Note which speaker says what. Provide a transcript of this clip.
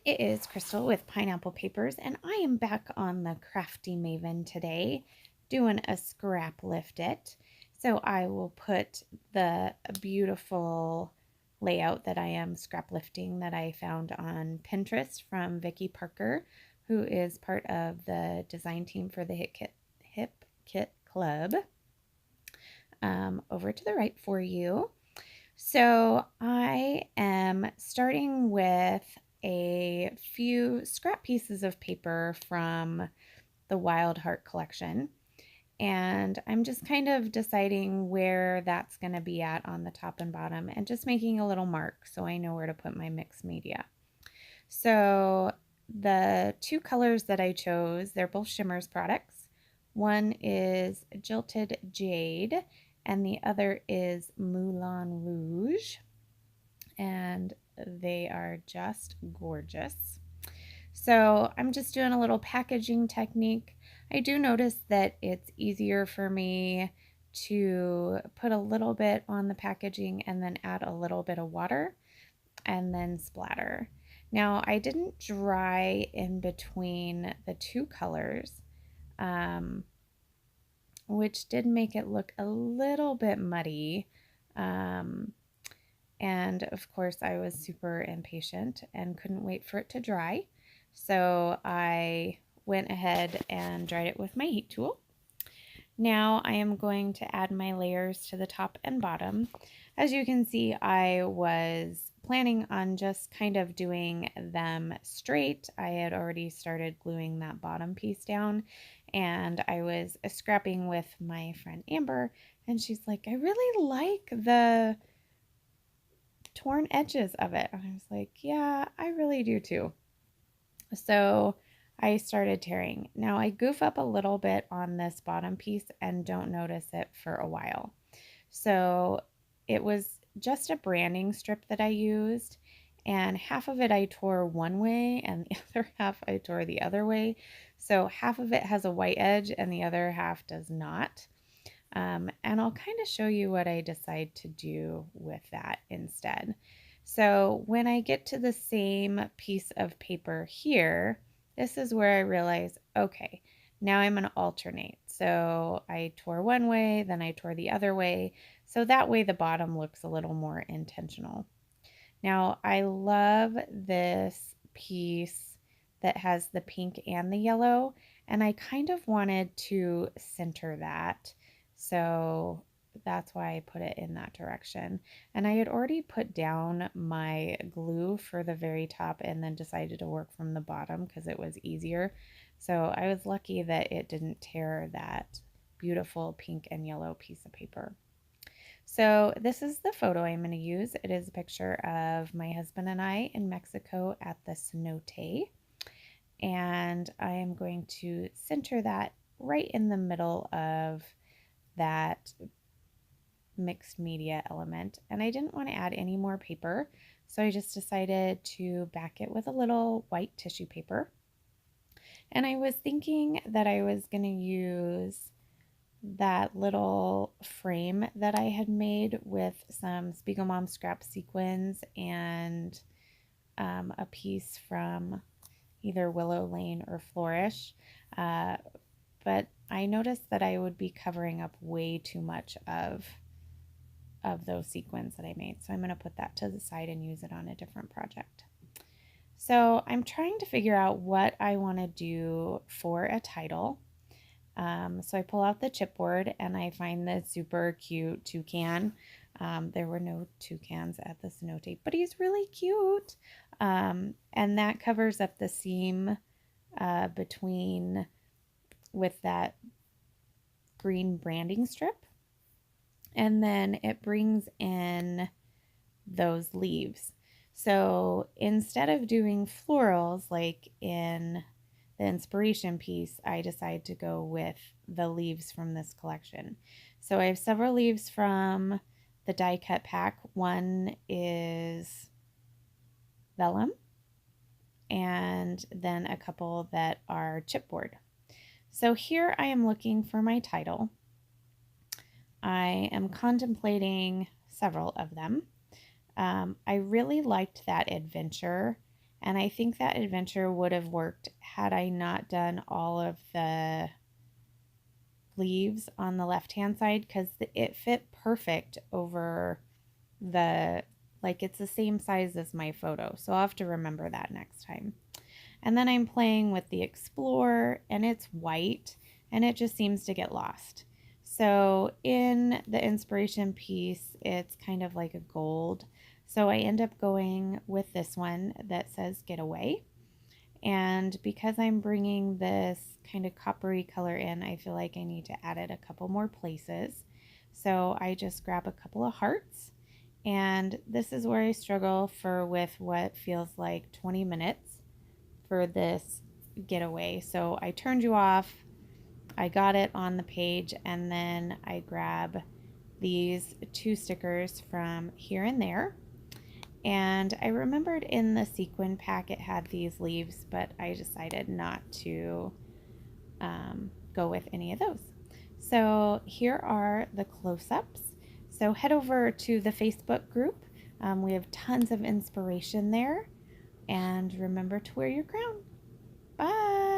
Speaker 1: It is Crystal with Pineapple Papers, and I am back on the Crafty Maven today doing a Scraplift it. So I will put the beautiful layout that I am scraplifting that I found on Pinterest from Vicki Parker, who is part of the design team for the Hip Kit Club, over to the right for you. So I am starting with a few scrap pieces of paper from the Wild Heart collection. And I'm just kind of deciding where that's going to be at on the top and bottom and just making a little mark so I know where to put my mixed media. So the two colors that I chose, they're both Shimmers products. One is Jilted Jade and the other is Moulin Rouge, and they are just gorgeous. So I'm just doing a little packaging technique. I do notice that it's easier for me to put a little bit on the packaging and then add a little bit of water and then splatter. Now I didn't dry in between the two colors, which did make it look a little bit muddy. And of course, I was super impatient and couldn't wait for it to dry. So I went ahead and dried it with my heat tool. Now I am going to add my layers to the top and bottom. As you can see, I was planning on just kind of doing them straight. I had already started gluing that bottom piece down, and I was scrapping with my friend Amber, and she's like, I really like the torn edges of it. And I was like, yeah, I really do too. So I started tearing. Now I goof up a little bit on this bottom piece and don't notice it for a while. So it was just a branding strip that I used, and half of it I tore one way and the other half I tore the other way. So half of it has a white edge and the other half does not. And I'll kind of show you what I decide to do with that instead. So when I get to the same piece of paper here, this is where I realize, okay, now I'm going to alternate. So I tore one way, then I tore the other way. So that way the bottom looks a little more intentional. Now I love this piece that has the pink and the yellow, and I kind of wanted to center that. So that's why I put it in that direction. And I had already put down my glue for the very top and then decided to work from the bottom because it was easier. So I was lucky that it didn't tear that beautiful pink and yellow piece of paper. So this is the photo I'm going to use. It is a picture of my husband and I in Mexico at the cenote. And I am going to center that right in the middle of that mixed media element. And I didn't want to add any more paper, so I just decided to back it with a little white tissue paper. And I was thinking that I was going to use that little frame that I had made with some Spiegel Mom scrap sequins and a piece from either Willow Lane or Flourish. But I noticed that I would be covering up way too much of those sequins that I made. So I'm going to put that to the side and use it on a different project. So I'm trying to figure out what I want to do for a title. So I pull out the chipboard and I find this super cute toucan. There were no toucans at the cenote, but he's really cute. And that covers up the seam between with that green branding strip. And then it brings in those leaves. So instead of doing florals like in the inspiration piece, I decided to go with the leaves from this collection. So I have several leaves from the die cut pack. One is vellum, and then a couple that are chipboard. So here I am looking for my title. I am contemplating several of them. I really liked that adventure And I think that adventure would have worked had I not done all of the leaves on the left-hand side, because it fit perfect over like it's the same size as my photo. So I'll have to remember that next time. And then I'm playing with the Explorer, and it's white, and it just seems to get lost. So in the inspiration piece, it's kind of like a gold. So I end up going with this one that says Getaway. And because I'm bringing this kind of coppery color in, I feel like I need to add it a couple more places. So I just grab a couple of hearts, and this is where I struggle with what feels like 20 minutes for this getaway. So I turned you off, I got it on the page, and then I grab these 2 stickers from here and there. And I remembered in the sequin pack it had these leaves, but I decided not to go with any of those. So here are the close-ups. So head over to the Facebook group. We have tons of inspiration there. And remember to wear your crown. Bye!